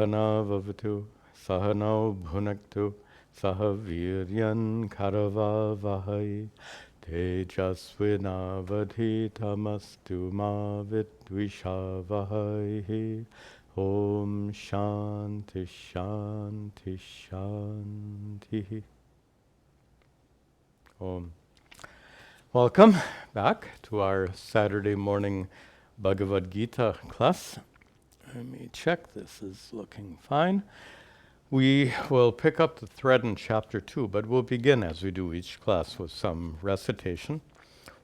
Sahana Vavatu, Sahano Bhunaktu, Sahaviryan Karavavahai, Tejasvinavadhitamastu ma vidvishavahai. Om Shanti Shanti Shanti. Om. Welcome back to our Saturday morning Bhagavad Gita class. Let me check, this is looking fine. We will pick up the thread in chapter 2, but we'll begin as we do each class with some recitation.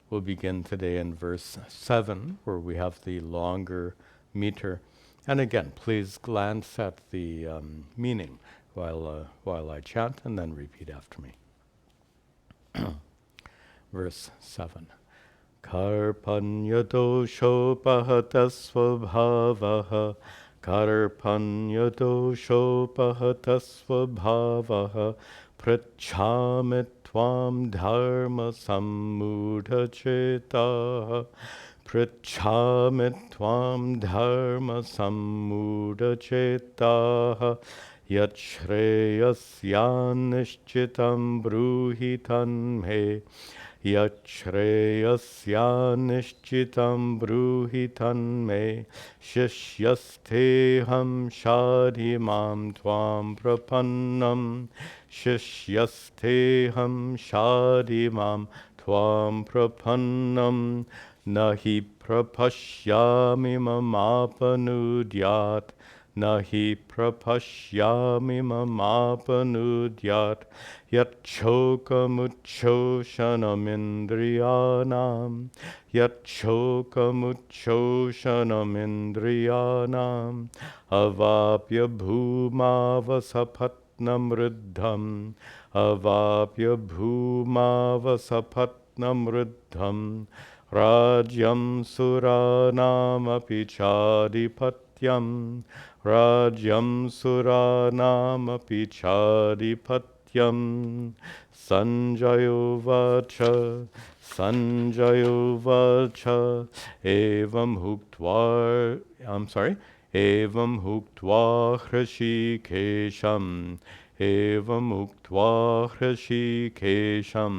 We'll begin today in verse 7, where we have the longer meter. And again, please glance at the meaning while I chant, and then repeat after me. Verse 7. Karpanyadoshopahatasvabhavaha, Karpanyadoshopahatasvabhavaha, Prachamit tvam dharma sammudhachetaha, Prachamit tvam dharma sammudhachetaha, Yat shreyasyan nishchitam bruhi tanme, Yat shreyasyan nishchitam bruhi tanme, Shishyasteham shadhimam tvam prapannam, Shishyasteham shadhimam tvam prapannam, Nahi prapashyami mamapanudyat, Nahi prapashyami mamapanudyat, Yat chokamuchoshanam indriyanam, Yat chokamuchoshanam indriyanam, Avapya bhumavasapatnam riddham, Avapya bhumavasapatnam riddham, Rajyam suranam api chadipatyam, Rajyam suranam api chadipatyam. Sanjayo vacha, Sanjayo vacha, Evam huktva hrishikesham, Evam huktva hrishikesham,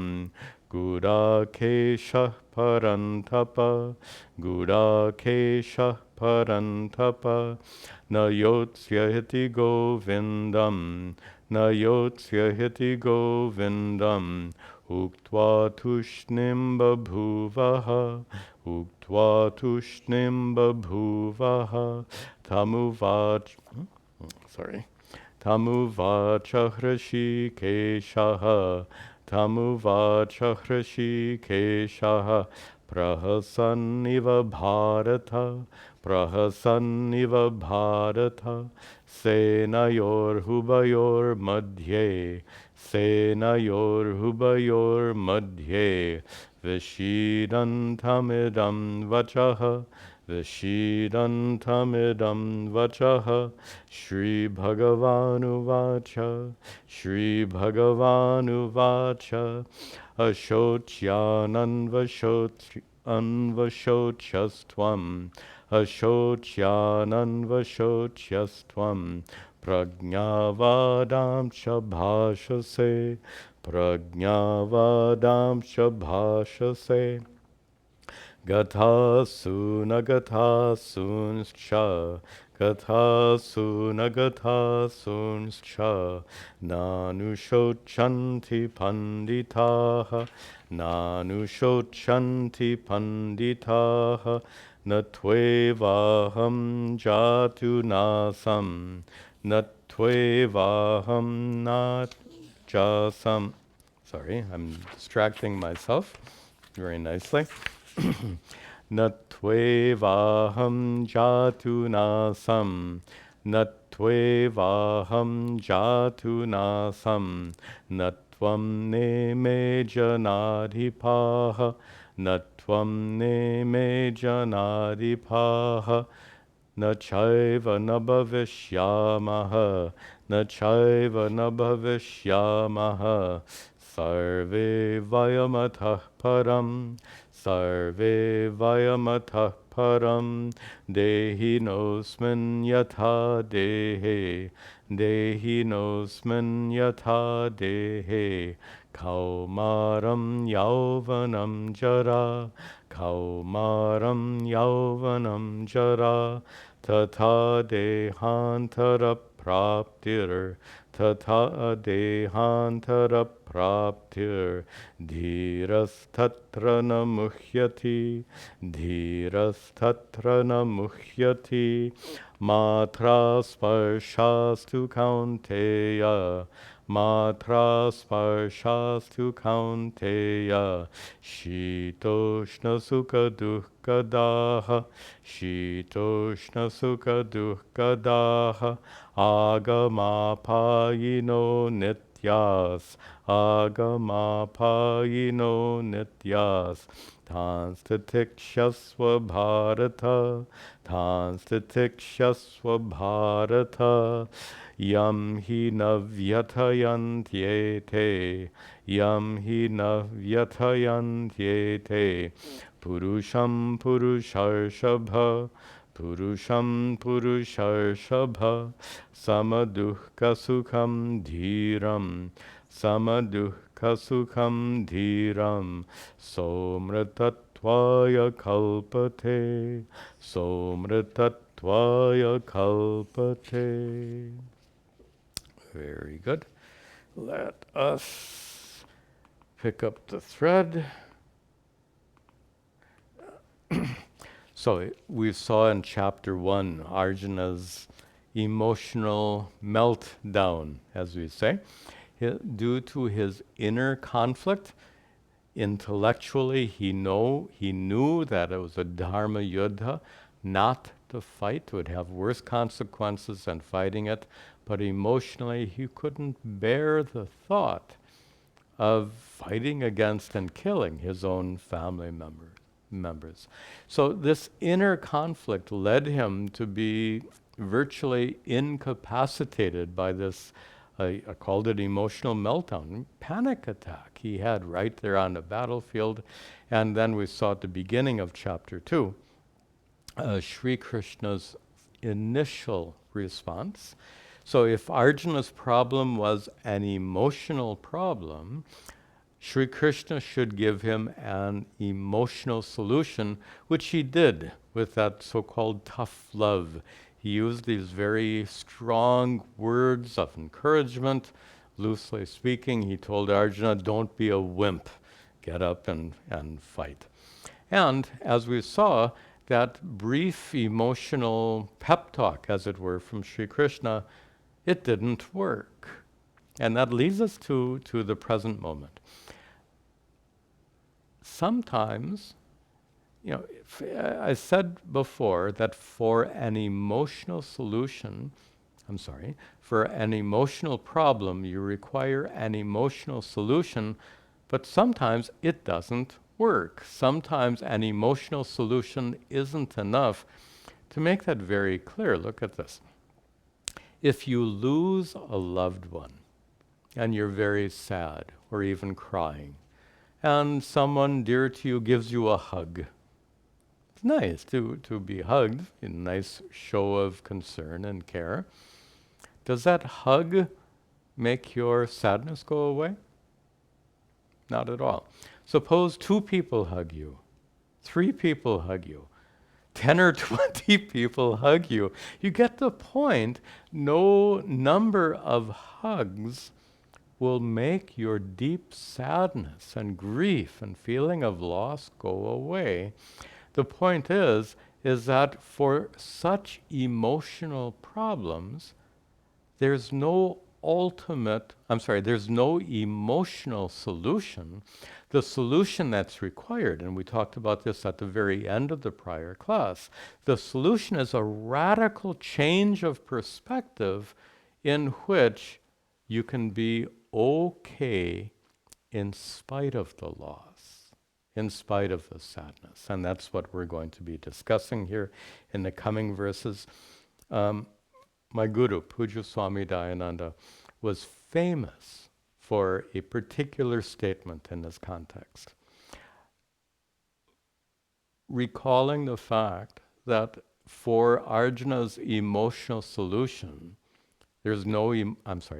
Gudakesha parantapa, Gudakesha parantapa, na yotsya hiti govindam, na yotsya hiti govindam, uktva tushnim babhuvaha, uktva tushnim babhuvaha, tamuvacha hrishikeshaha, Tamuvacha hrishikeshaha, prahasanniva bharata, prahasanniva bharata, senayor hubayor madhye, senayor hubayor madhye, vishidantamidam vachaha, Vishidantamidam vachaha, Shri Bhagavanu vacha, Shri Bhagavanu vacha, Ashochyananvashochastvam, Ashochyananvashochastvam, Prajnavadam shabhashase, Prajnavadam shabhashase. Gathasunagatasunscha, Gathasunagatasunscha, Nanushochanti panditaha, Nanushochanti panditaha, Natvevaham jatu nasam, Natvevaham najasam. Sorry, I'm distracting myself very nicely. Natvevaham jatu nasam, Natvevaham jatu nasam, Natvam neme janadhipaha, Natvam neme janadhipaha, Nachaiva nabhavishyamaha, Nachaiva nabhavishyamaha, Sarve vayamatah param, sarve vayamatah param dehinosmin yatha dehe dehinosmin yatha dehe kaumaram yauvanam jara kaumaram yauvanam jara tatha dehantara praptir tatha dehantara praptir dhirastatra na muhyati dhirastatra na muhyati matra sparshastu kaunteya matra sparshastu kaunteya shitoshna sukha dukkadaha shitoshna sukha dukkadaha agamapayino nityas agamapayino nityas tanstatikshasva bharata tanstatikshasva bharata yam hi navyatayantyete yam hi navyatayantyete purusham purusharshabha purusham purusharshabha samaduhka sukham dhiram samaduhka sukham dhiram somratatvaya kalpate somratatvaya kalpate. Very good. Let us pick up the thread. So we saw in chapter 1 Arjuna's emotional meltdown, as we say, due to his inner conflict. Intellectually, he knew that it was a dharma yuddha, not to fight would have worse consequences than fighting it, but emotionally he couldn't bear the thought of fighting against and killing his own family members. So this inner conflict led him to be virtually incapacitated by this, I called it emotional meltdown, panic attack he had right there on the battlefield. And then we saw at the beginning of chapter 2, Sri Krishna's initial response. So if Arjuna's problem was an emotional problem, Sri Krishna should give him an emotional solution, which he did with that so-called tough love. He used these very strong words of encouragement. Loosely speaking, he told Arjuna, don't be a wimp. Get up and fight. And as we saw, that brief emotional pep talk, as it were, from Sri Krishna, it didn't work. And that leads us to the present moment. Sometimes, I said before that for an emotional problem, you require an emotional solution, but sometimes it doesn't work. Sometimes an emotional solution isn't enough. To make that very clear, look at this. If you lose a loved one and you're very sad or even crying, and someone dear to you gives you a hug, it's nice to be hugged, a nice show of concern and care. Does that hug make your sadness go away? Not at all. Suppose 2 people hug you, 3 people hug you, 10 or 20 people hug you. You get the point. No number of hugs will make your deep sadness and grief and feeling of loss go away. The point is that for such emotional problems, there's no emotional solution. The solution that's required, and we talked about this at the very end of the prior class, the solution is a radical change of perspective in which you can be okay in spite of the loss, in spite of the sadness. And that's what we're going to be discussing here in the coming verses. My guru, Puja Swami Tadatmananda, was famous for a particular statement in this context. recalling the fact that for Arjuna's emotional solution, there's no,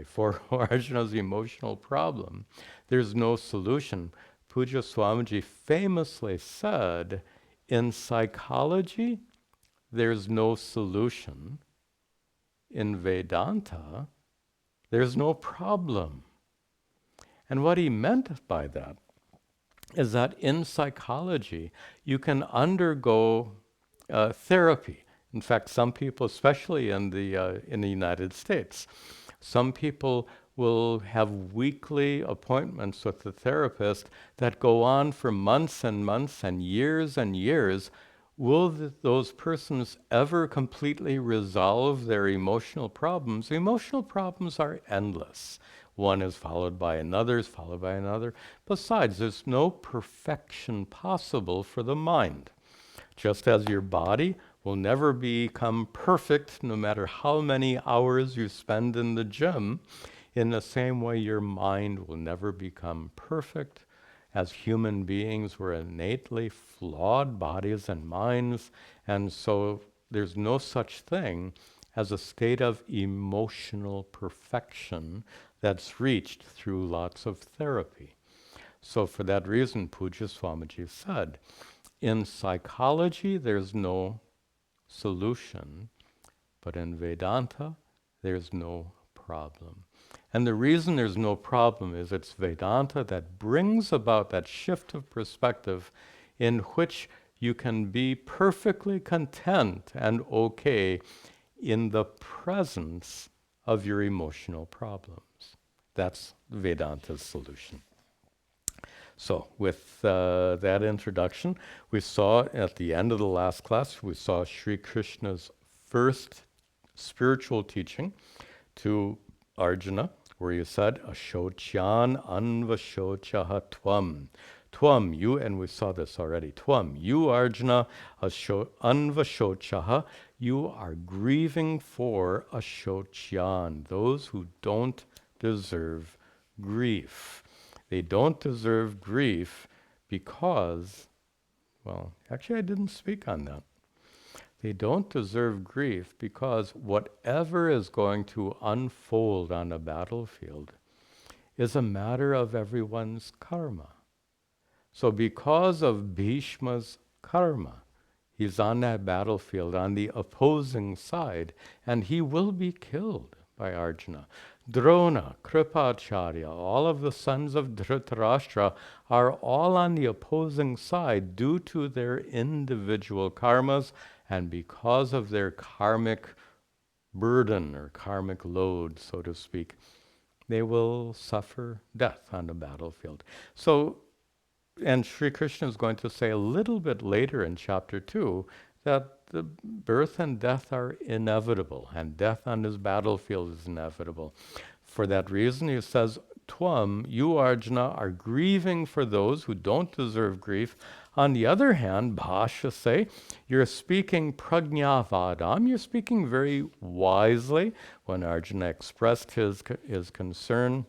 for Arjuna's emotional problem, there's no solution. Puja Swamiji famously said, in psychology, there's no solution. In Vedanta, there's no problem. And what he meant by that is that in psychology, you can undergo therapy. In fact, some people, especially in the United States, some people will have weekly appointments with the therapist that go on for months and months and years. Will those persons ever completely resolve their emotional problems? Emotional problems are endless. One is followed by another, is followed by another. Besides, there's no perfection possible for the mind. Just as your body will never become perfect no matter how many hours you spend in the gym, in the same way your mind will never become perfect. As human beings, we're innately flawed bodies and minds, and so there's no such thing as a state of emotional perfection that's reached through lots of therapy. So for that reason, Puja Swamiji said, in psychology, there's no solution, but in Vedanta, there's no problem. And the reason there's no problem is it's Vedanta that brings about that shift of perspective in which you can be perfectly content and okay in the presence of your emotional problems. That's Vedanta's solution. So with that introduction, we saw at the end of the last class, we saw Sri Krishna's first spiritual teaching to Arjuna, where he said, Ashocyan anvashochaha tvam. Tvam, you, and we saw this already, tvam, you Arjuna, anvashochaha, you are grieving for ashocyan, those who don't deserve grief. They don't deserve grief because, well, actually I didn't speak on that. They don't deserve grief because whatever is going to unfold on a battlefield is a matter of everyone's karma. So because of Bhishma's karma, he's on that battlefield on the opposing side, and he will be killed by Arjuna. Drona, Kripacharya, all of the sons of Dhritarashtra are all on the opposing side due to their individual karmas and because of their karmic burden or karmic load, so to speak. They will suffer death on the battlefield. So, and Sri Krishna is going to say a little bit later in chapter 2 that the birth and death are inevitable, and death on this battlefield is inevitable. For that reason, he says, Tvam, you Arjuna, are grieving for those who don't deserve grief. On the other hand, Bhashya say, you're speaking prajnavadam, you're speaking very wisely. When Arjuna expressed his concern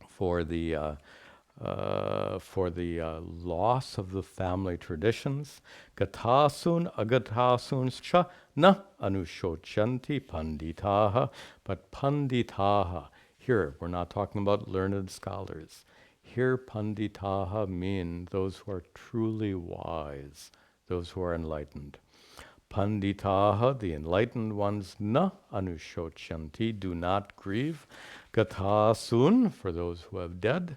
for the loss of the family traditions. Gatasun agatasunscha na anushochanti panditaha. But panditaha, here we're not talking about learned scholars. Here panditaha mean those who are truly wise, those who are enlightened. Panditaha, the enlightened ones, na anushochanti, do not grieve. Gatasun, for those who are dead,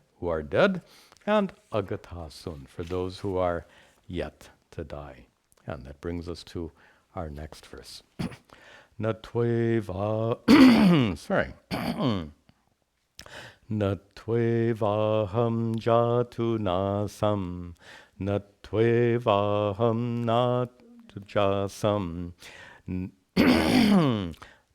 and agatasun, for those who are yet to die. And that brings us to our next verse. Natveva, sorry. Natvevaham jatu nasam, natvevaham nat jasam,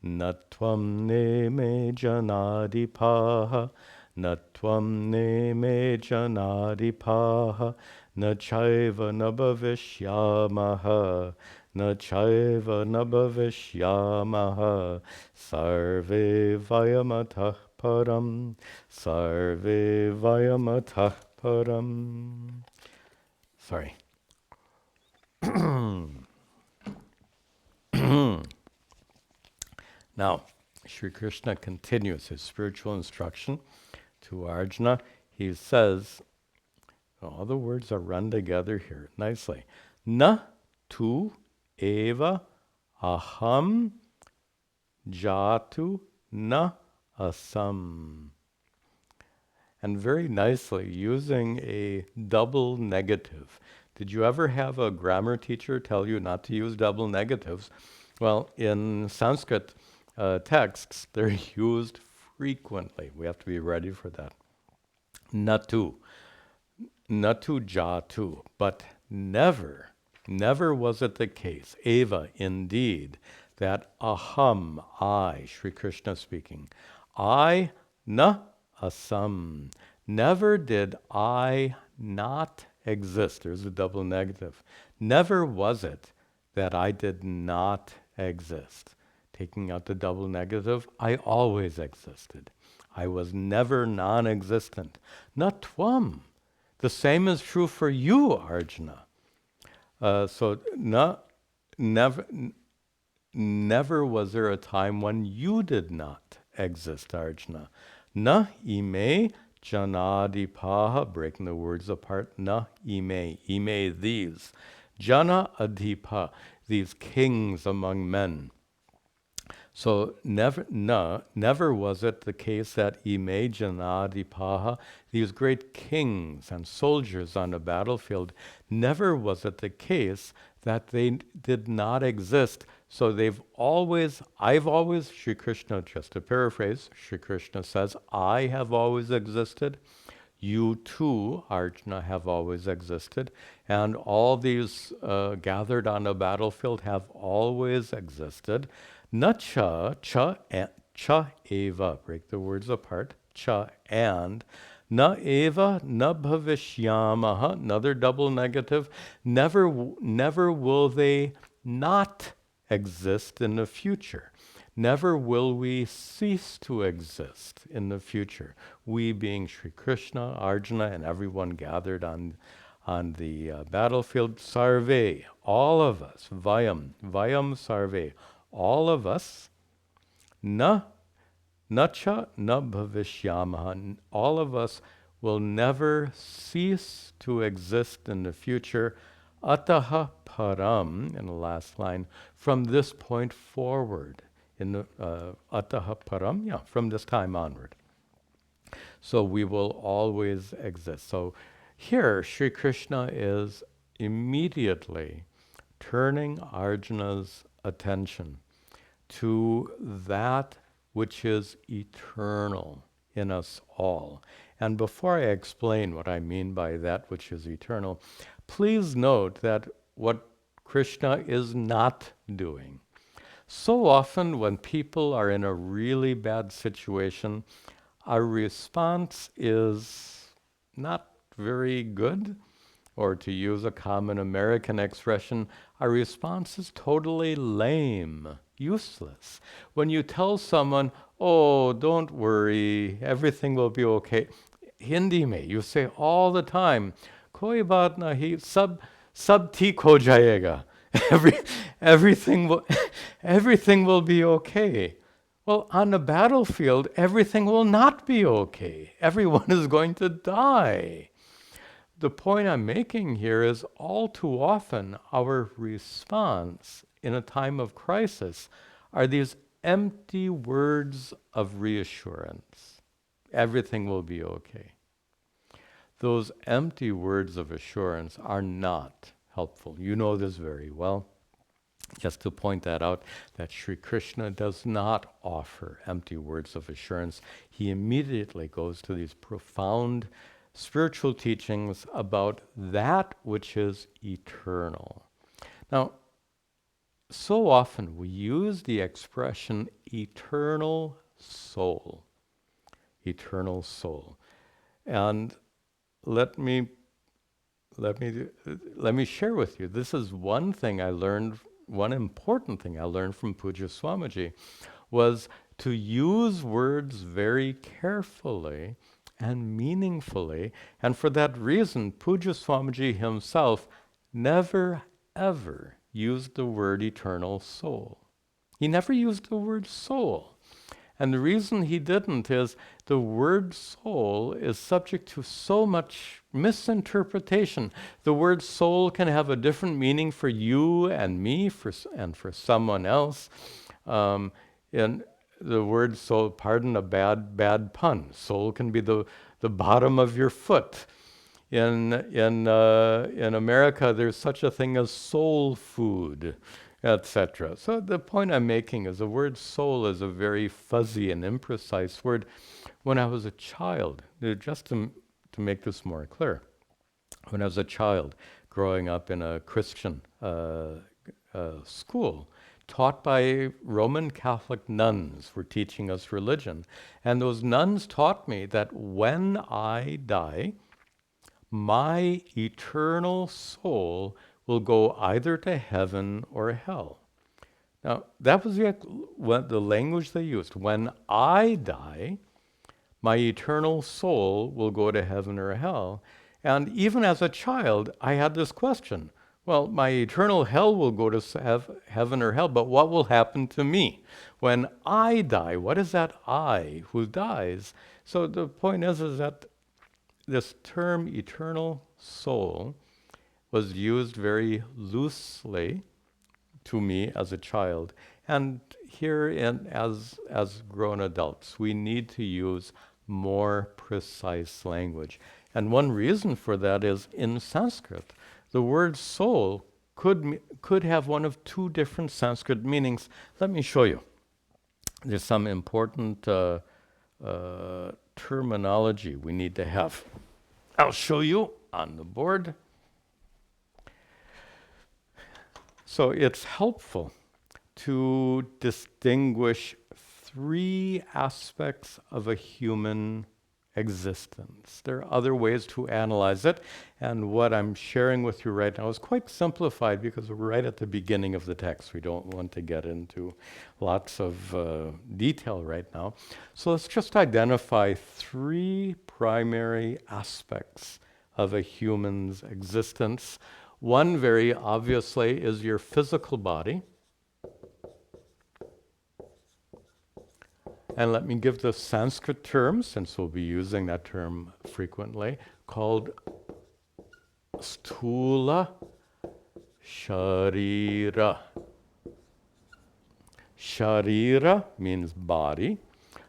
natvam ne me janadipaha, natvam ne me janadipaha, nachaiva nabhavishyamaha, nachaiva nabhavishyamaha, sarve vayamatah param, sarve vayamatah param. Sorry. Now, Sri Krishna continues his spiritual instruction to Arjuna. He says, all the words are run together here nicely. Na tu eva aham jatu na asam. And very nicely, using a double negative. Did you ever have a grammar teacher tell you not to use double negatives? Well, in Sanskrit texts, they're used frequently. We have to be ready for that. Natu jatu, but never was it the case, eva, indeed, that aham, I, Sri Krishna speaking, I na asam, never did I not exist. There's a double negative. Never was it that I did not exist. Taking out the double negative, I always existed. I was never non-existent. Na tvam. The same is true for you, Arjuna. Never was there a time when you did not exist, Arjuna. Na ime janadipaha, breaking the words apart, na ime these. Jana adhipa, these kings among men. So never was it the case that ime janadipaha, these great kings and soldiers on the battlefield, never was it the case that they did not exist. So I've always, Sri Krishna, just to paraphrase, Sri Krishna says, I have always existed. You too, Arjuna, have always existed. And all these gathered on a battlefield have always existed. Na cha eva, break the words apart, cha and, na eva na bhavishyamaha, another double negative, never will they not exist in the future. Never will we cease to exist in the future. We being Sri Krishna, Arjuna, and everyone gathered on the battlefield, sarve, all of us, vayam sarve, all of us, na cha na bhavishyamaha, all of us will never cease to exist in the future, ataha param, in the last line, from this point forward, in the ataha param, from this time onward. So we will always exist. So here, Sri Krishna is immediately turning Arjuna's attention to that which is eternal in us all. And before I explain what I mean by that which is eternal, please note that what Krishna is not doing. So often when people are in a really bad situation, our response is not very good, or to use a common American expression, our response is totally lame, useless. When you tell someone, oh, don't worry, everything will be okay. Hindi mein, you say all the time, koi baat nahi, sab theek ho jayega. Everything will be okay. Well, on the battlefield, everything will not be okay. Everyone is going to die. The point I'm making here is all too often our response in a time of crisis are these empty words of reassurance. Everything will be okay. Those empty words of assurance are not helpful. You know this very well. Just to point that out, that Sri Krishna does not offer empty words of assurance. He immediately goes to these profound spiritual teachings about that which is eternal. Now, so often we use the expression eternal soul. Eternal soul. And let me share with you, this is one thing I learned, one important thing I learned from Puja Swamiji, was to use words very carefully and meaningfully. And for that reason, Puja Swamiji himself never ever used the word eternal soul. He never used the word soul. And the reason he didn't is the word soul is subject to so much misinterpretation. The word soul can have a different meaning for you and me and for someone else. And the word soul, pardon a bad pun, soul can be the bottom of your foot. In America, there's such a thing as soul food, etc. So the point I'm making is the word soul is a very fuzzy and imprecise word. When I was a child, just to make this more clear, when I was a child growing up in a Christian school, taught by Roman Catholic nuns, were teaching us religion. And those nuns taught me that when I die, my eternal soul will go either to heaven or hell. Now, that was the language they used. When I die, my eternal soul will go to heaven or hell. And even as a child, I had this question. Well, my eternal hell will go to heaven or hell, but what will happen to me? When I die, what is that I who dies? So the point is that this term eternal soul was used very loosely to me as a child. And here as grown adults, we need to use more precise language. And one reason for that is in Sanskrit, the word soul could have one of two different Sanskrit meanings. Let me show you. There's some important terminology we need to have. I'll show you on the board. So it's helpful to distinguish three aspects of a human existence. There are other ways to analyze it, and what I'm sharing with you right now is quite simplified because we're right at the beginning of the text. We don't want to get into lots of detail right now. So let's just identify three primary aspects of a human's existence. One, very obviously, is your physical body. And let me give the Sanskrit term, since we'll be using that term frequently, called Sthula Sharira. Sharira means body.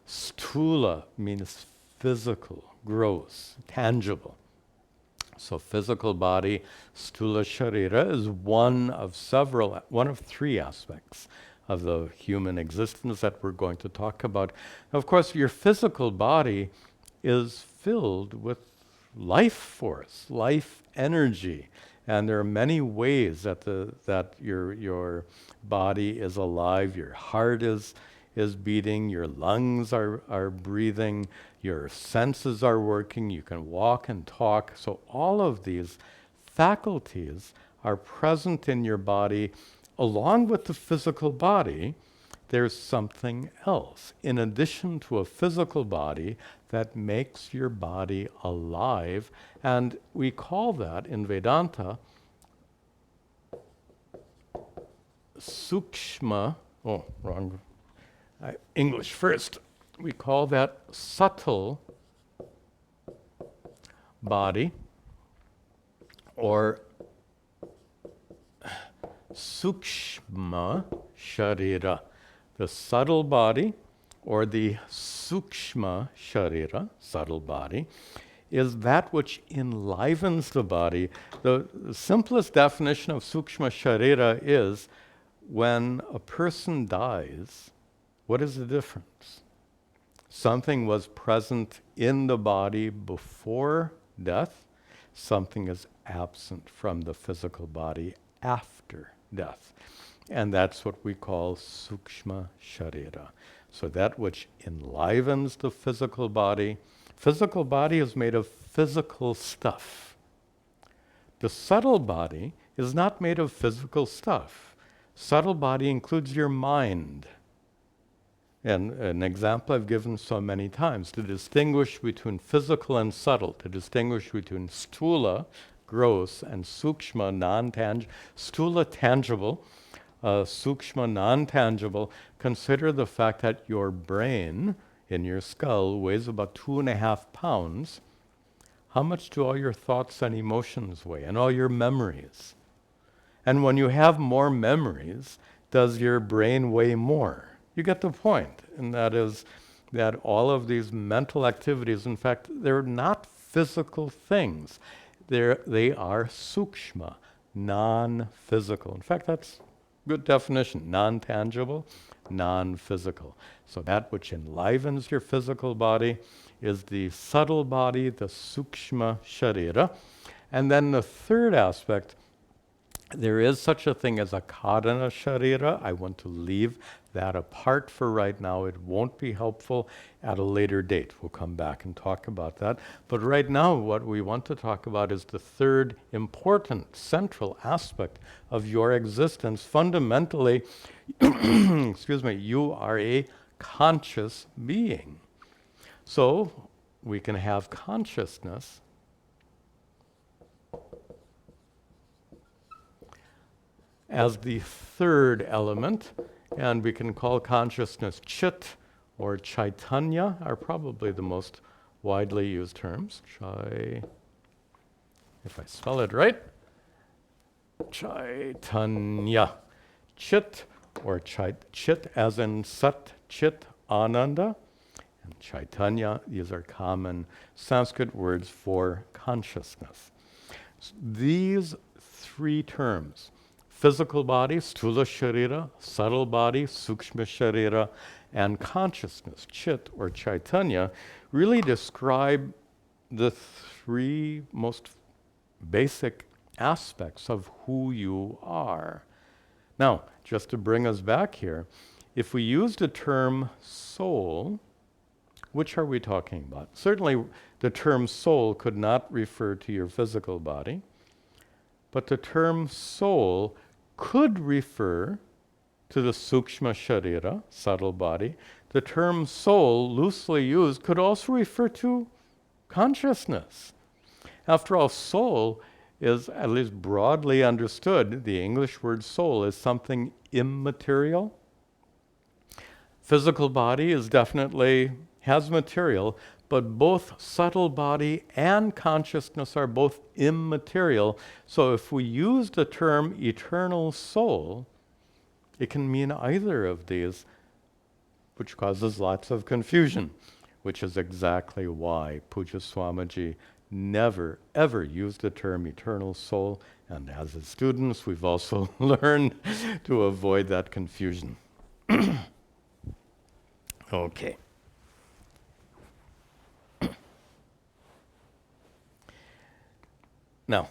Sthula means physical, gross, tangible. So physical body, Sthula Sharira, is one of three aspects of the human existence that we're going to talk about. Of course, your physical body is filled with life force, life energy, and there are many ways that your body is alive. Your heart is beating, your lungs are breathing, your senses are working, you can walk and talk. So all of these faculties are present in your body. Along with the physical body, there's something else, in addition to a physical body, that makes your body alive. And we call that, in Vedanta, sukshma, English first. We call that subtle body, or sukshma sharira. The subtle body, or the sukshma sharira, subtle body, is that which enlivens the body. The simplest definition of sukshma sharira is when a person dies, what is the difference? Something was present in the body before death, something is absent from the physical body after death. And that's what we call sukshma sharira. So that which enlivens the physical body is made of physical stuff. The subtle body is not made of physical stuff. Subtle body includes your mind. And an example I've given so many times, to distinguish between physical and subtle, to distinguish between sthula, gross, and sukshma, non-tangible, stula, tangible, sukshma, non-tangible. Consider the fact that your brain in your skull weighs about 2.5 pounds. How much do all your thoughts and emotions weigh, and all your memories? And when you have more memories, does your brain weigh more? You get the point, and that is that all of these mental activities, in fact, they're not physical things. They are sukshma, non-physical. In fact, that's a good definition, non-tangible, non-physical. So that which enlivens your physical body is the subtle body, the sukshma sharira. And then the third aspect, there is such a thing as a karana sharira. I want to leave that apart for right now. It won't be helpful at a later date. We'll come back and talk about that. But right now, what we want to talk about is the third important central aspect of your existence. Fundamentally, excuse me, you are a conscious being. So we can have consciousness as the third element, and we can call consciousness chit or chaitanya, are probably the most widely used terms. If I spell it right, chaitanya. Chit or chit as in sat chit ananda, and chaitanya, these are common Sanskrit words for consciousness. These three terms, physical body, stula sharira, subtle body, sukshma sharira, and consciousness, chit or chaitanya, really describe the three most basic aspects of who you are. Now, just to bring us back here, if we use the term soul, which are we talking about? Certainly, the term soul could not refer to your physical body, but the term soul could refer to the sukshma sharira, subtle body. The term soul, loosely used, could also refer to consciousness. After all, soul is, at least broadly understood, the English word soul is something immaterial. Physical body is definitely has material, but both subtle body and consciousness are both immaterial. So if we use the term eternal soul, it can mean either of these, which causes lots of confusion, which is exactly why Puja Swamiji never, ever used the term eternal soul. And as his students, we've also learned to avoid that confusion. Okay. Now,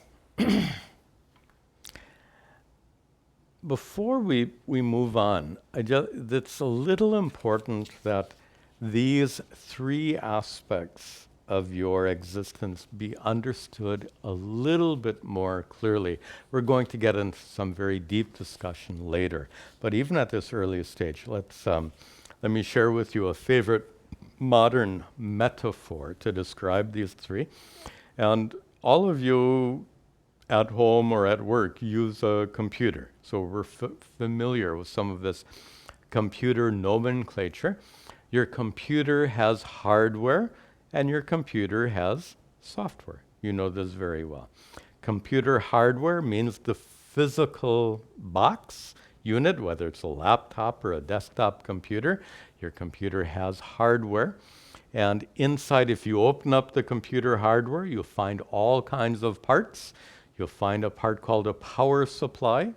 before we move on, it's a little important that these three aspects of your existence be understood a little bit more clearly. We're going to get into some very deep discussion later, but even at this early stage, let me share with you a favorite modern metaphor to describe these three. And all of you at home or at work use a computer, so we're familiar with some of this computer nomenclature. Your computer has hardware, and your computer has software. You know this very well. Computer hardware means the physical box unit, whether it's a laptop or a desktop computer. Your computer has hardware. And inside, if you open up the computer hardware, you'll find all kinds of parts. You'll find a part called a power supply.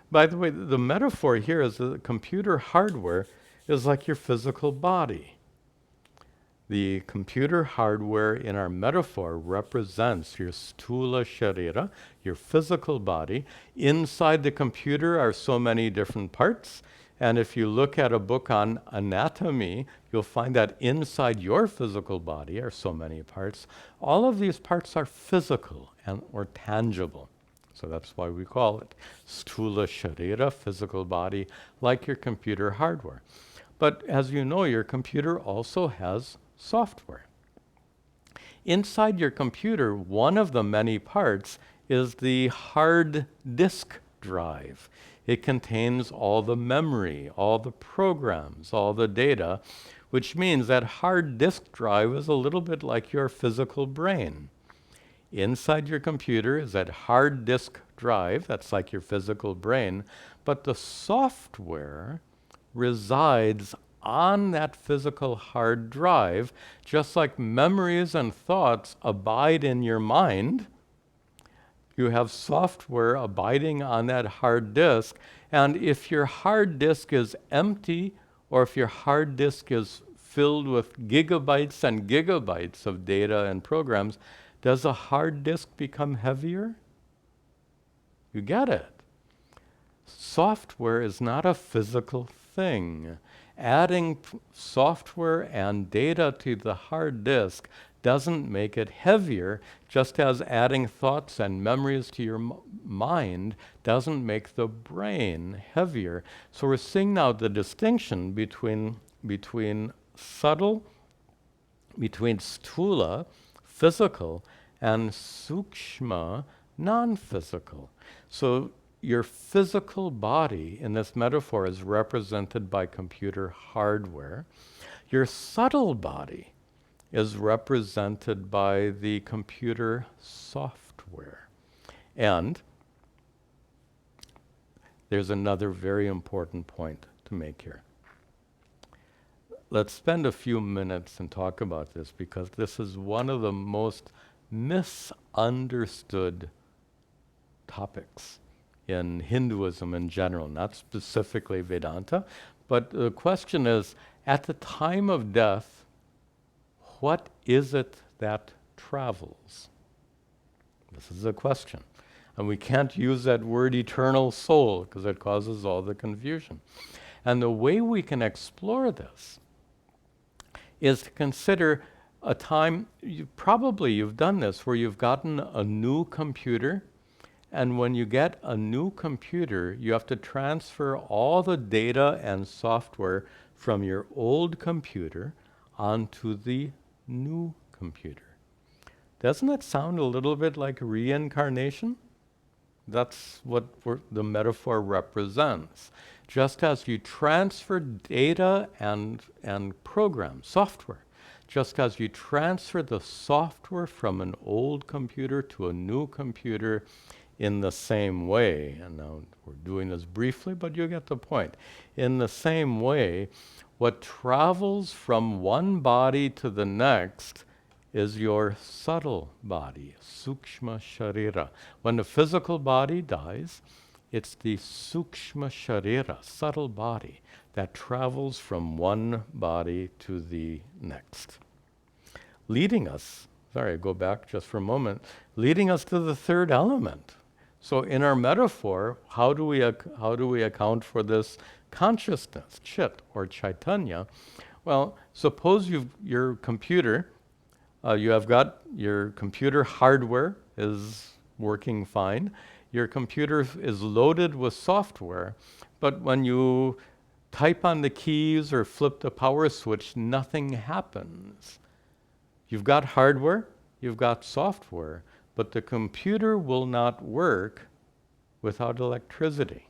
By the way, the metaphor here is that the computer hardware is like your physical body. The computer hardware in our metaphor represents your stula sharira, your physical body. Inside the computer are so many different parts. And if you look at a book on anatomy, you'll find that inside your physical body are so many parts. All of these parts are physical or tangible. So that's why we call it stula sharira, physical body, like your computer hardware. But as you know, your computer also has software. Inside your computer, one of the many parts is the hard disk drive. It contains all the memory, all the programs, all the data, which means that hard disk drive is a little bit like your physical brain. Inside your computer is that hard disk drive, that's like your physical brain, but the software resides on that physical hard drive, just like memories and thoughts abide in your mind. You have software abiding on that hard disk, and if your hard disk is empty, or if your hard disk is filled with gigabytes and gigabytes of data and programs, does a hard disk become heavier? You get it. Software is not a physical thing. Adding software and data to the hard disk doesn't make it heavier, just as adding thoughts and memories to your mind doesn't make the brain heavier. So we're seeing now the distinction between subtle, between sthula, physical, and sukshma, non-physical. So your physical body in this metaphor is represented by computer hardware. Your subtle body is represented by the computer software. And there's another very important point to make here. Let's spend a few minutes and talk about this, because this is one of the most misunderstood topics in Hinduism in general, not specifically Vedanta. But the question is, at the time of death, what is it that travels? This is a question. And we can't use that word eternal soul because it causes all the confusion. And the way we can explore this is to consider a time, you've done this, where you've gotten a new computer, and when you get a new computer, you have to transfer all the data and software from your old computer onto the new computer. Doesn't that sound a little bit like reincarnation? That's what the metaphor represents. Just as you transfer data and program, software, just as you transfer the software from an old computer to a new computer in the same way, and now we're doing this briefly, but you get the point. In the same way, what travels from one body to the next is your subtle body, sukshma sharira. When the physical body dies, it's the sukshma sharira, subtle body, that travels from one body to the next. Leading us, sorry, go back just for a moment, leading us to the third element. So in our metaphor, how do we account for this consciousness, chit or chaitanya? Well, suppose your computer, you have got your computer hardware is working fine. Your computer is loaded with software, but when you type on the keys or flip the power switch, nothing happens. You've got hardware, you've got software, but the computer will not work without electricity.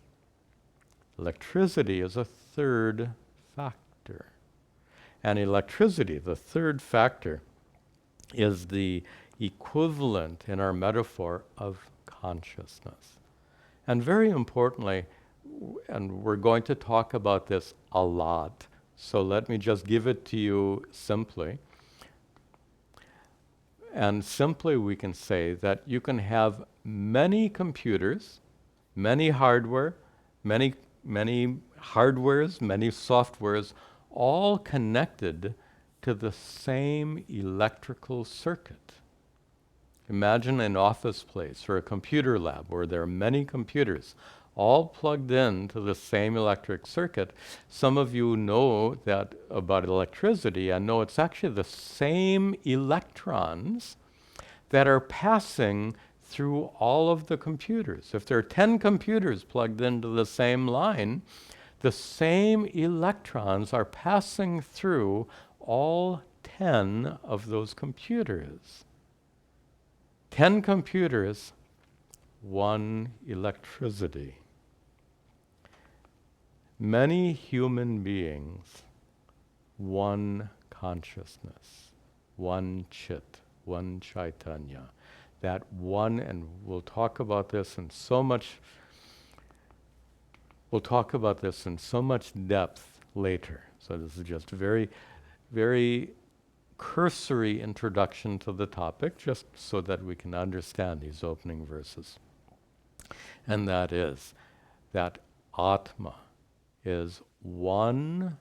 Electricity is a third factor. And electricity, the third factor, is the equivalent in our metaphor of consciousness. And very importantly, and we're going to talk about this a lot, so let me just give it to you simply. And simply we can say that you can have many computers, many hardware, many hardwares, many softwares, all connected to the same electrical circuit. Imagine an office place or a computer lab where there are many computers all plugged into the same electric circuit. Some of you know that about electricity and know it's actually the same electrons that are passing through all of the computers. If there are 10 computers plugged into the same line, the same electrons are passing through all 10 of those computers. 10 computers one electricity. Many human beings, one consciousness, one chit, one chaitanya. That one, and we'll talk about this in so much depth later. So this is just a very, very cursory introduction to the topic, just so that we can understand these opening verses. And that is that Atma is one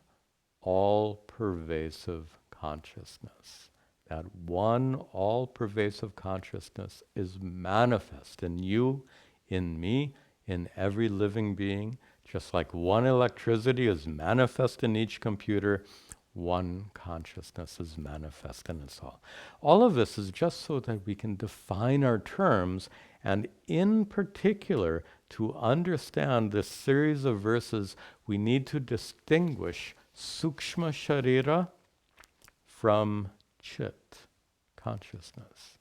all-pervasive consciousness. That one all-pervasive consciousness is manifest in you, in me, in every living being, just like one electricity is manifest in each computer, one consciousness is manifest in us all. All of this is just so that we can define our terms, and in particular, to understand this series of verses, we need to distinguish Sukshma Sharira from Chit, consciousness.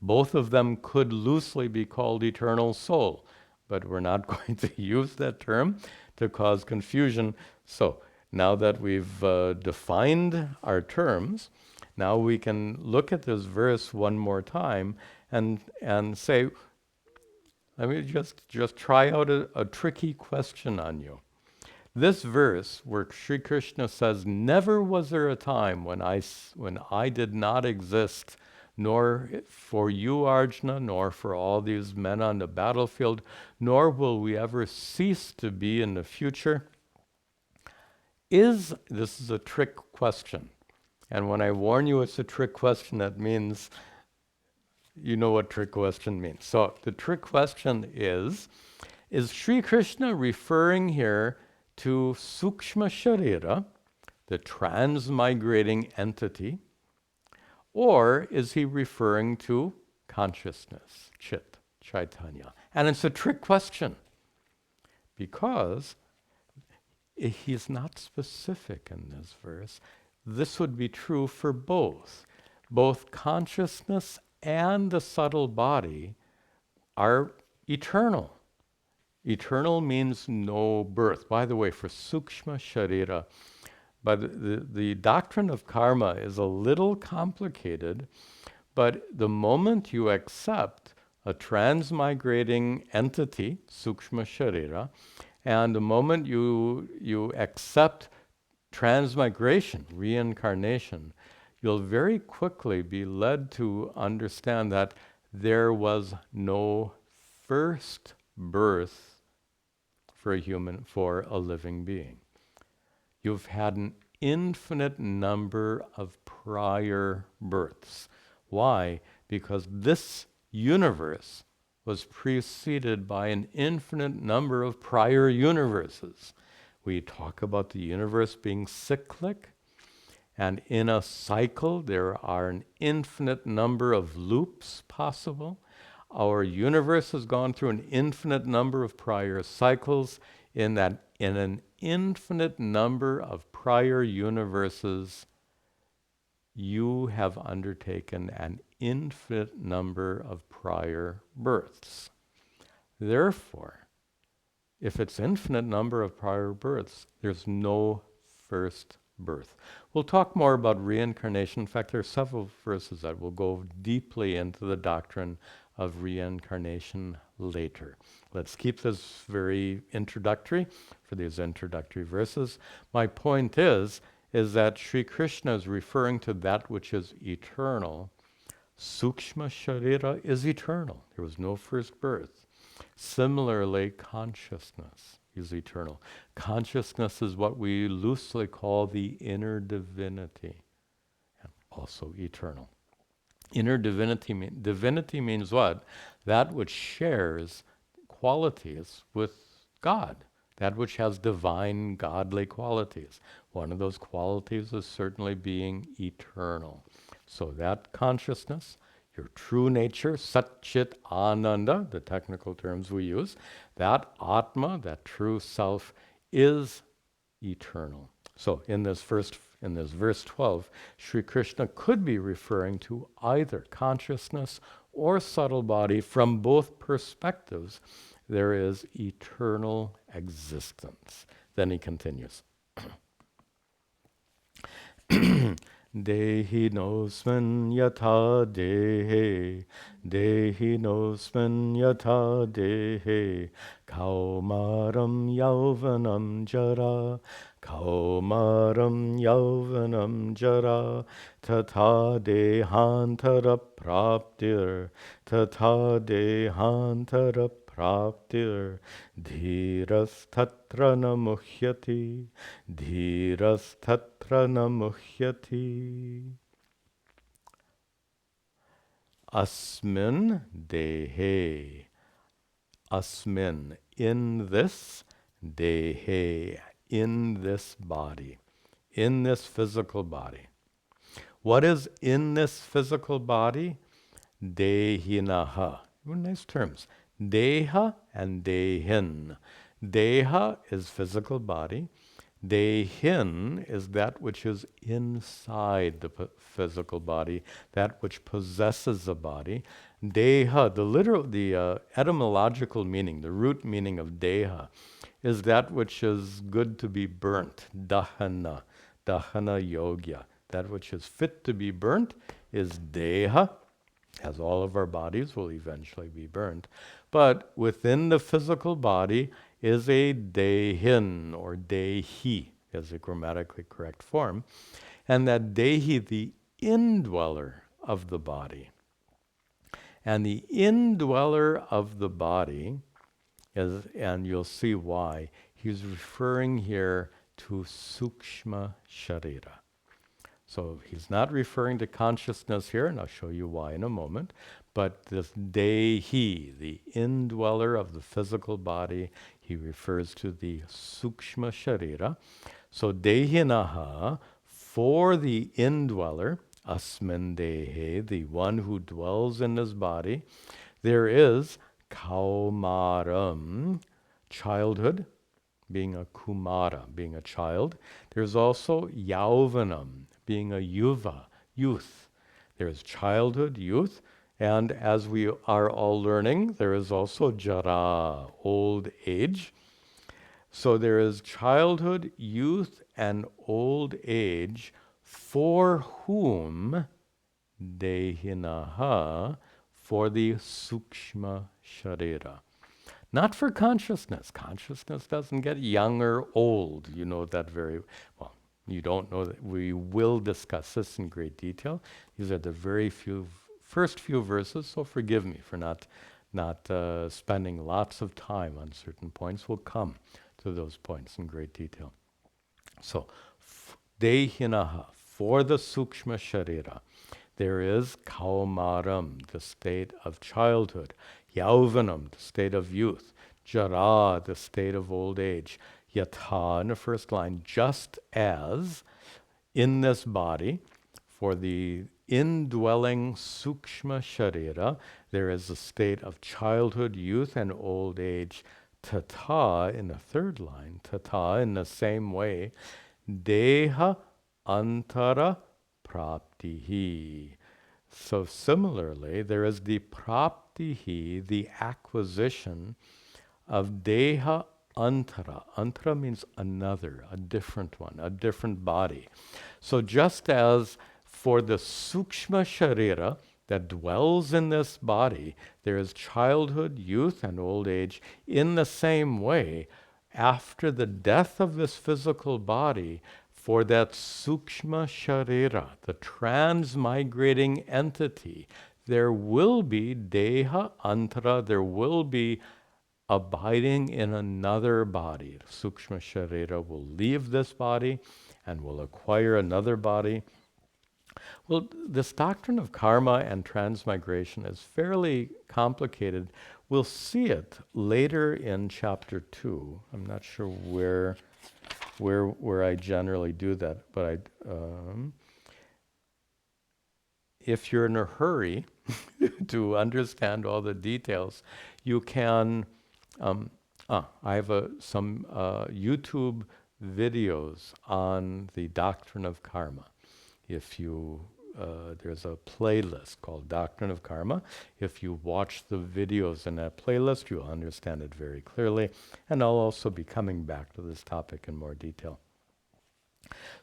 Both of them could loosely be called eternal soul, but we're not going to use that term to cause confusion. So now that we've defined our terms, now we can look at this verse one more time and say, let me just try out a tricky question on you. This verse where Sri Krishna says, never was there a time when I did not exist, nor for you, Arjuna, nor for all these men on the battlefield, nor will we ever cease to be in the future. This is a trick question. And when I warn you it's a trick question, that means you know what trick question means. So the trick question is Sri Krishna referring here to Sukshma Sharira, the transmigrating entity, or is he referring to consciousness, Chit, Chaitanya? And it's a trick question because he's not specific in this verse. This would be true for both. Both consciousness and the subtle body are eternal. Eternal means no birth. By the way, for Sukshma Sharira, but the doctrine of karma is a little complicated, but the moment you accept a transmigrating entity, Sukshma Sharira, and the moment you accept transmigration, reincarnation, you'll very quickly be led to understand that there was no first birth for a living being. You've had an infinite number of prior births. Why? Because this universe was preceded by an infinite number of prior universes. We talk about the universe being cyclic, and in a cycle there are an infinite number of loops possible. Our universe has gone through an infinite number of prior cycles. In an infinite number of prior universes, you have undertaken an infinite number of prior births. Therefore, if it's infinite number of prior births, there's no first birth. We'll talk more about reincarnation. In fact, there are several verses that will go deeply into the doctrine of reincarnation later. Let's keep this very introductory for these introductory verses. My point is that Sri Krishna is referring to that which is eternal. Sukshma Sharira is eternal. There was no first birth. Similarly, consciousness is eternal. Consciousness is what we loosely call the inner divinity, and also eternal. Inner divinity means what? That which shares qualities with God, that which has divine godly qualities. One of those qualities is certainly being eternal. So that consciousness, your true nature, Sat Chit Ananda, the technical terms we use, that Atma, that true self, is eternal. So in this verse 12, Sri Krishna could be referring to either consciousness or subtle body, from both perspectives, there is eternal existence. Then he continues. Dehi nosmin yatha dehe, dehi nosmin yatha dehe, kaumaram yauvanam jara, kaumaram yauvanam jara, tatha dehantara praptir, tatha dehantara praptir, dhirastatra na muhyati, dhirastatra na muhyati. Asmin dehe, asmin, in this dehe, in this body, in this physical body. What is in this physical body? Dehinaha. Nice terms. Deha and dehin. Deha is physical body. Dehin is that which is inside the physical body, that which possesses the body. Deha, the etymological meaning, the root meaning of deha, is that which is good to be burnt. Dahana, dahana yogya. That which is fit to be burnt is deha, as all of our bodies will eventually be burnt. But within the physical body is a dehin, or dehi, is a grammatically correct form. And that dehi, the indweller of the body. And the indweller of the body is, and you'll see why, he's referring here to sukshma sharira. So he's not referring to consciousness here, and I'll show you why in a moment. But this dehi, the indweller of the physical body, he refers to the sukshma sharira. So dehinaha, for the indweller, asmin dehe, the one who dwells in his body, there is kaumaram, childhood, being a kumara, being a child. There's also yauvanam, being a yuva, youth. There is childhood, youth, and as we are all learning, there is also jara, old age. So there is childhood, youth, and old age, for whom dehinaha, for the sukshma sharira. Not for consciousness. Consciousness doesn't get young or old. You know that very well. You don't know that. We will discuss this in great detail. These are the first few verses, so forgive me for not spending lots of time on certain points. We'll come to those points in great detail. So, dehinaha, for the sukshma sharira, there is kaumaram, the state of childhood, yauvanam, the state of youth, jara, the state of old age, yatha, in the first line, just as in this body, for the indwelling sukshma sharira, there is a state of childhood, youth, and old age, tata, in the third line, tata, in the same way, deha antara praptihi. So similarly, there is the praptihi, the acquisition of deha antara. Antara means another, a different one, a different body. So just as for the sukshma sharira that dwells in this body, there is childhood, youth, and old age, in the same way, after the death of this physical body, for that sukshma sharira, the transmigrating entity, there will be deha antara, there will be abiding in another body. Sukshma sharira will leave this body and will acquire another body. Well, this doctrine of karma and transmigration is fairly complicated. We'll see it later in chapter 2. I'm not sure where I generally do that, but if you're in a hurry to understand all the details, you can. I have some YouTube videos on the doctrine of karma. If you there's a playlist called Doctrine of Karma. If you watch the videos in that playlist, you'll understand it very clearly. And I'll also be coming back to this topic in more detail.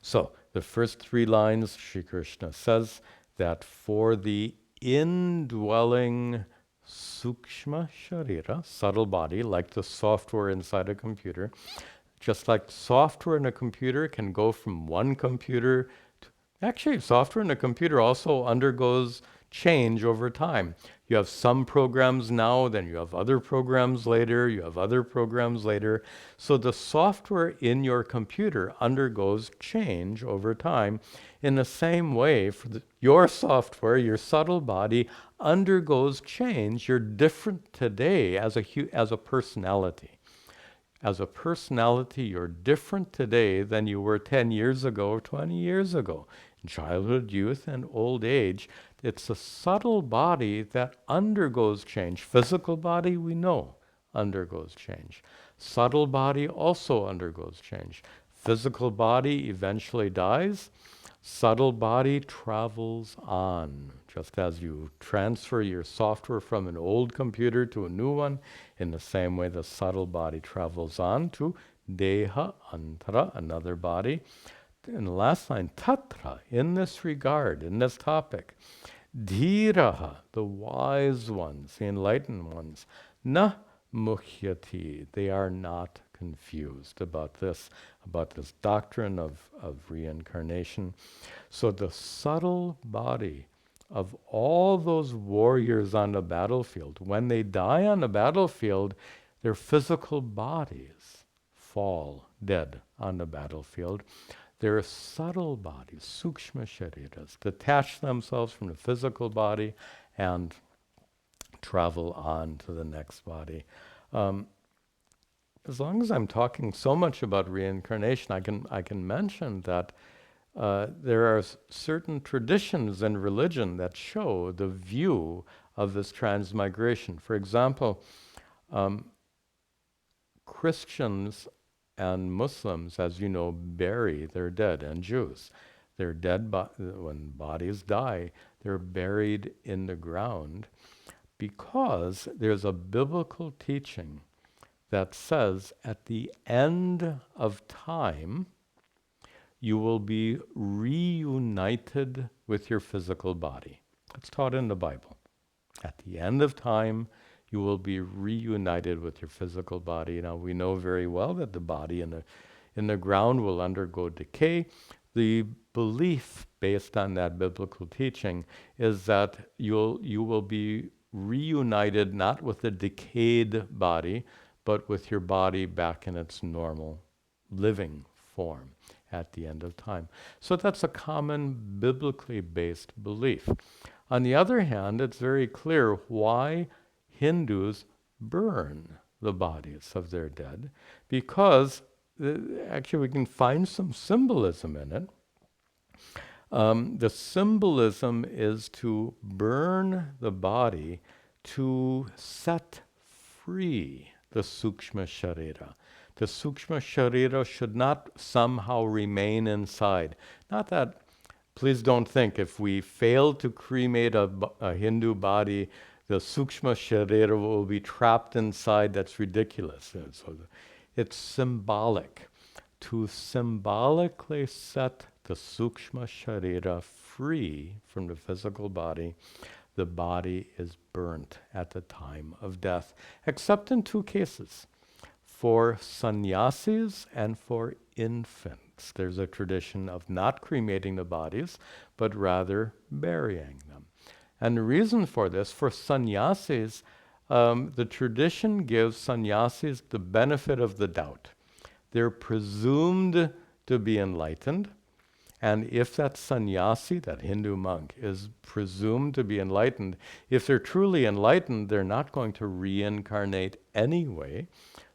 So, the first 3 lines, Sri Krishna says that for the indwelling sukshma sharira, subtle body, like the software inside a computer, just like software in a computer can go from one computer to... Actually, software in a computer also undergoes change over time. You have some programs now, then you have other programs later, you have other programs later. So the software in your computer undergoes change over time. In the same way, for your software, your subtle body undergoes change. You're different today as a personality. As a personality, you're different today than you were 10 years ago or 20 years ago. In childhood, youth, and old age, it's a subtle body that undergoes change. Physical body, we know, undergoes change. Subtle body also undergoes change. Physical body eventually dies. Subtle body travels on. Just as you transfer your software from an old computer to a new one, in the same way the subtle body travels on to deha, antara, another body. In the last line, tatra, in this regard, in this topic, dhiraha, the wise ones, the enlightened ones, na muhyati, they are not confused about this doctrine of reincarnation. So the subtle body of all those warriors on the battlefield, when they die on the battlefield, their physical bodies fall dead on the battlefield. Their subtle bodies, sukshma shariras, detach themselves from the physical body and travel on to the next body. As long as I'm talking so much about reincarnation, I can mention that there are certain traditions in religion that show the view of this transmigration. For example, Christians and Muslims, as you know, bury their dead, and Jews. Their dead, when bodies die, they're buried in the ground because there's a biblical teaching that says at the end of time, you will be reunited with your physical body. It's taught in the Bible. At the end of time, you will be reunited with your physical body. Now, we know very well that the body in the ground will undergo decay. The belief based on that biblical teaching is that you will be reunited not with a decayed body, but with your body back in its normal living form at the end of time. So that's a common biblically based belief. On the other hand, it's very clear why Hindus burn the bodies of their dead, because actually we can find some symbolism in it. The symbolism is to burn the body to set free the sukshma sharira. The sukshma sharira should not somehow remain inside. Not that, please don't think, if we fail to cremate a Hindu body, the sukshma sharira will be trapped inside. That's ridiculous. So it's symbolic. To symbolically set the sukshma sharira free from the physical body, the body is burnt at the time of death, except in 2 cases. For sannyasis and for infants, there's a tradition of not cremating the bodies, but rather burying them. And the reason for this, for sannyasis, the tradition gives sannyasis the benefit of the doubt. They're presumed to be enlightened, and if that sannyasi, that Hindu monk, is presumed to be enlightened, if they're truly enlightened, they're not going to reincarnate anyway.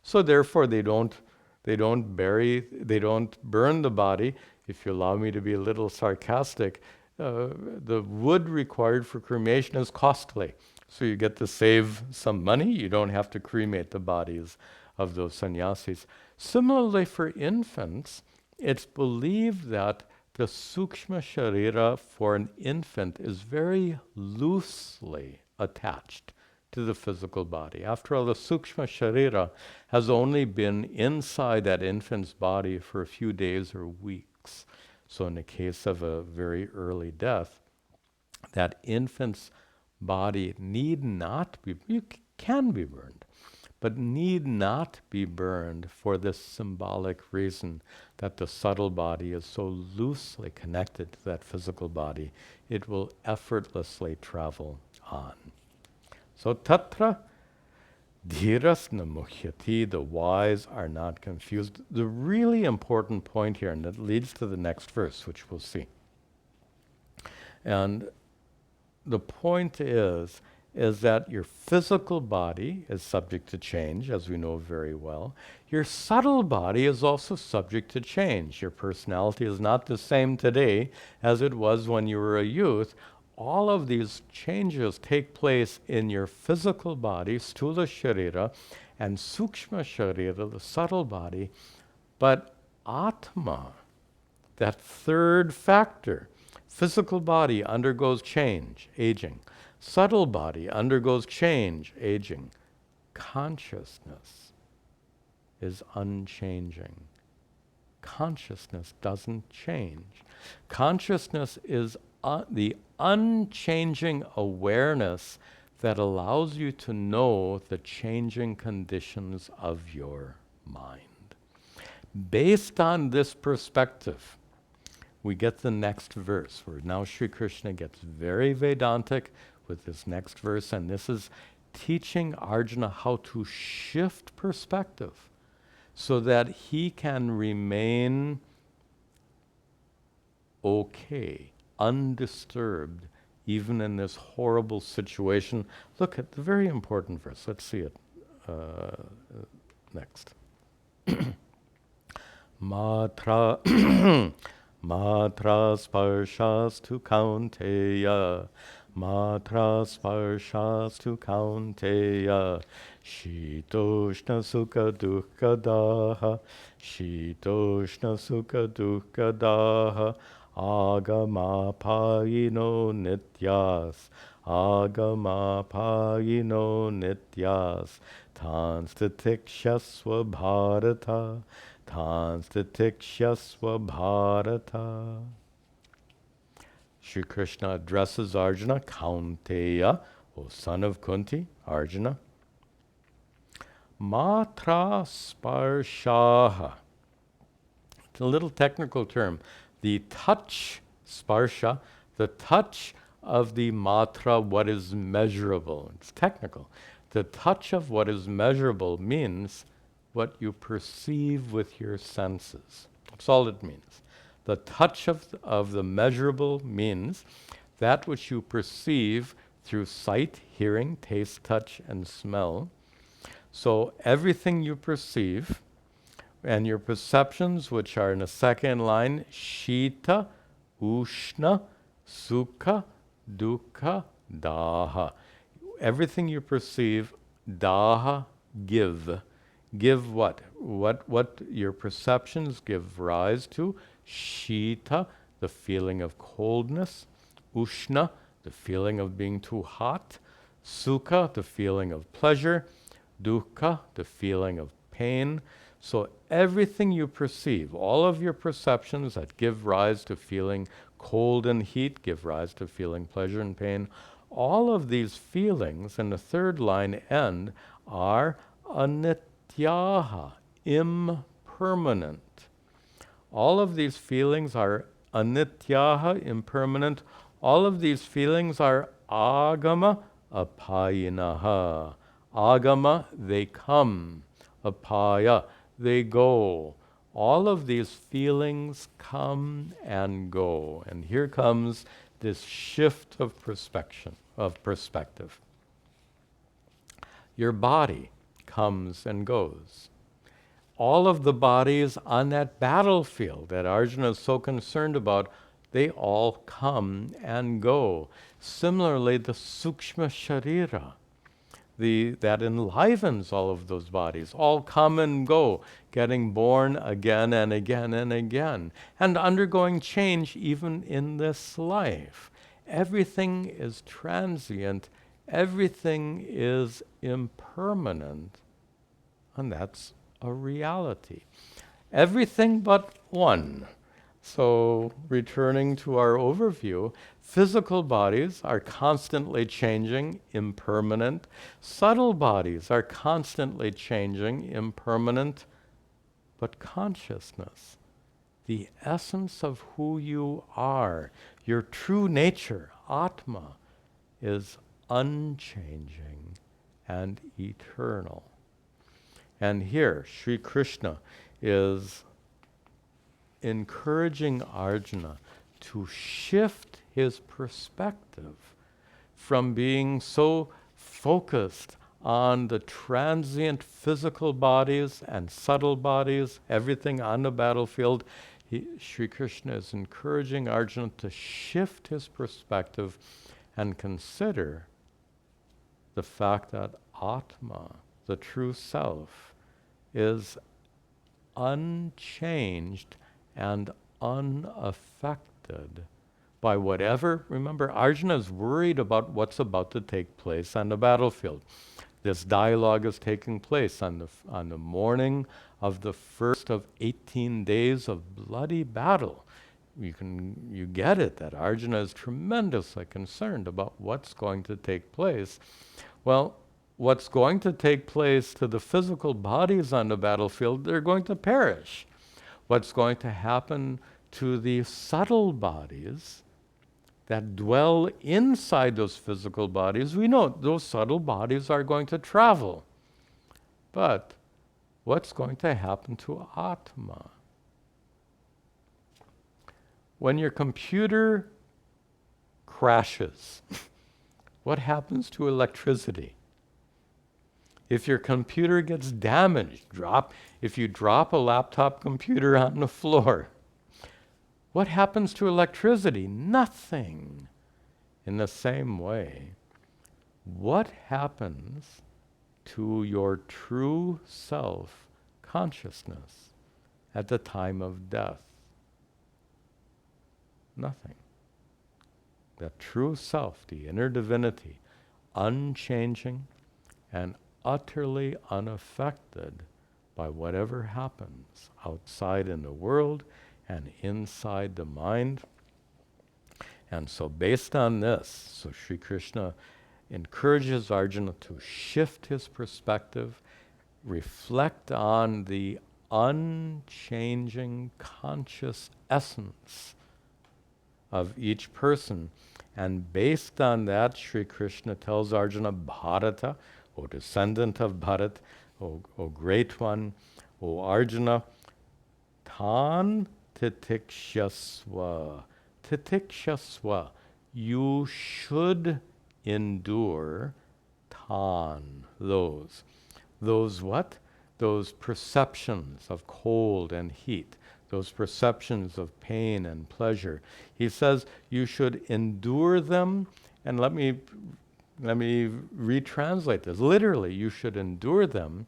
So therefore, they don't burn the body. If you allow me to be a little sarcastic, the wood required for cremation is costly. So you get to save some money. You don't have to cremate the bodies of those sannyasis. Similarly, for infants, it's believed that the sukshma sharira for an infant is very loosely attached to the physical body. After all, the sukshma sharira has only been inside that infant's body for a few days or weeks. So in the case of a very early death, that infant's body need not be, you can be burned, but need not be burned for this symbolic reason that the subtle body is so loosely connected to that physical body, it will effortlessly travel on. So tatra dhiras na mukhyati, the wise are not confused. The really important point here, and that leads to the next verse, which we'll see. And the point is that your physical body is subject to change, as we know very well. Your subtle body is also subject to change. Your personality is not the same today as it was when you were a youth. All of these changes take place in your physical body, stula sharira, and sukshma sharira, the subtle body. But atma, that third factor, physical body undergoes change, aging. Subtle body undergoes change, aging. Consciousness is unchanging. Consciousness doesn't change. Consciousness is the unchanging awareness that allows you to know the changing conditions of your mind. Based on this perspective, we get the next verse, where now Sri Krishna gets very Vedantic with this next verse, and this is teaching Arjuna how to shift perspective so that he can remain okay, undisturbed, even in this horrible situation. Look at the very important verse. Let's see it next. Matra Matra sparshastu kaunteya, matra sparshastu kaunteya, shitoshna sukha dukkha daha, shitoshna sukha dukkha daha, agamapayino nityas, agamapayino nityas, tanstatikshasva bharata, Tanstatikshasva bharata. Shri Krishna addresses Arjuna, Kaunteya, O son of Kunti, Arjuna. Matra sparshaha. It's a little technical term. The touch, sparsha, the touch of the matra, what is measurable. It's technical. The touch of what is measurable means what you perceive with your senses. That's all it means. The touch of the measurable means that which you perceive through sight, hearing, taste, touch, and smell. So everything you perceive, and your perceptions, which are in the second line, shita, ushna, sukha, dukkha, daha. Everything you perceive, daha, give. Give what? What your perceptions give rise to. Shita, the feeling of coldness. Ushna, the feeling of being too hot. Sukha, the feeling of pleasure. Dukkha, the feeling of pain. So everything you perceive, all of your perceptions that give rise to feeling cold and heat, give rise to feeling pleasure and pain, all of these feelings in the third line end are anitya. Nityaha, impermanent. All of these feelings are anityaha, impermanent. All of these feelings are agama, apayinaha. Agama, they come. Apaya, they go. All of these feelings come and go. And here comes this shift of perspective. Your body comes and goes. All of the bodies on that battlefield that Arjuna is so concerned about, they all come and go. Similarly, the sukshma sharira, that enlivens all of those bodies, all come and go, getting born again and again and again, and undergoing change even in this life. Everything is transient, everything is impermanent, and that's a reality. Everything but one. So, returning to our overview, physical bodies are constantly changing, impermanent. Subtle bodies are constantly changing, impermanent. But consciousness, the essence of who you are, your true nature, Atma, is unchanging and eternal. And here, Sri Krishna is encouraging Arjuna to shift his perspective from being so focused on the transient physical bodies and subtle bodies, everything on the battlefield. Sri Krishna is encouraging Arjuna to shift his perspective and consider the fact that Atma, the true self, is unchanged and unaffected by whatever. Remember, Arjuna is worried about what's about to take place on the battlefield. This dialogue is taking place on the morning of the first of 18 days of bloody battle. You get it, that Arjuna is tremendously concerned about what's going to take place. Well, what's going to take place to the physical bodies on the battlefield, they're going to perish. What's going to happen to the subtle bodies that dwell inside those physical bodies, we know those subtle bodies are going to travel. But what's going to happen to Atma? When your computer crashes, what happens to electricity? If your computer gets damaged, if you drop a laptop computer on the floor, what happens to electricity? Nothing. In the same way, what happens to your true self consciousness at the time of death? Nothing. That true self, the inner divinity, unchanging and utterly unaffected by whatever happens outside in the world and inside the mind. And so based on this, so Sri Krishna encourages Arjuna to shift his perspective, reflect on the unchanging conscious essence of each person. And based on that, Sri Krishna tells Arjuna, Bharata, O descendant of Bharat, O great one, O Arjuna, Tan titikshasva. Titikshasva. You should endure tan, those. Those what? Those perceptions of cold and heat, those perceptions of pain and pleasure. He says you should endure them, and let me retranslate this. Literally, you should endure them,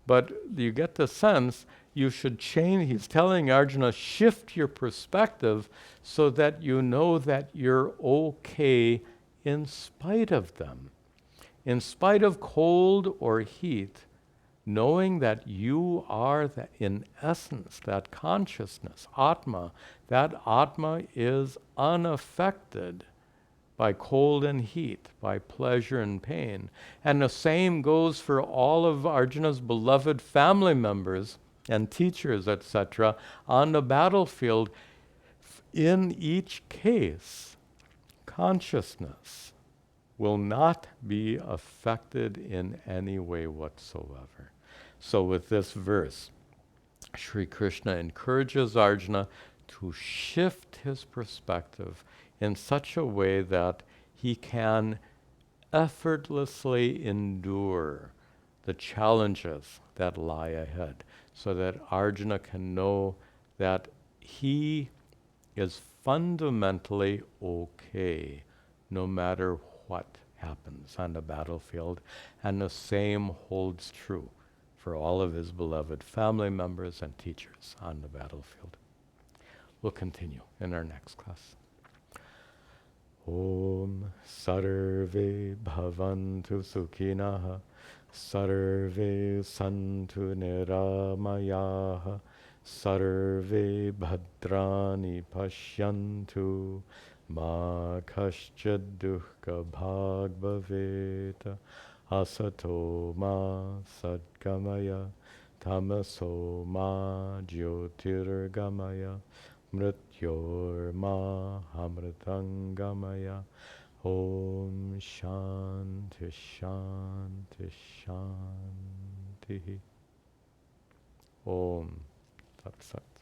but you get the sense you should change. He's telling Arjuna, shift your perspective so that you know that you're okay in spite of them. In spite of cold or heat, knowing that you are, in essence, that consciousness, Atma, that Atma is unaffected by cold and heat, by pleasure and pain. And the same goes for all of Arjuna's beloved family members and teachers, etc., on the battlefield. In each case, consciousness will not be affected in any way whatsoever. So with this verse, Sri Krishna encourages Arjuna to shift his perspective in such a way that he can effortlessly endure the challenges that lie ahead, so that Arjuna can know that he is fundamentally okay no matter what happens on the battlefield, and the same holds true for all of his beloved family members and teachers on the battlefield. We'll continue in our next class. Om Sarve Bhavantu Sukhinaha Sarve Santu Niramayaha Sarve Bhadrani Pashyantu Ma Kaschid Dukkha Bhag Bhaveta Asato Ma Sadgamaya Tamaso Ma Jyotirgamaya Mrityorma Hamritangamaya. Om Shanti Shanti Shanti. Om Tat Sat.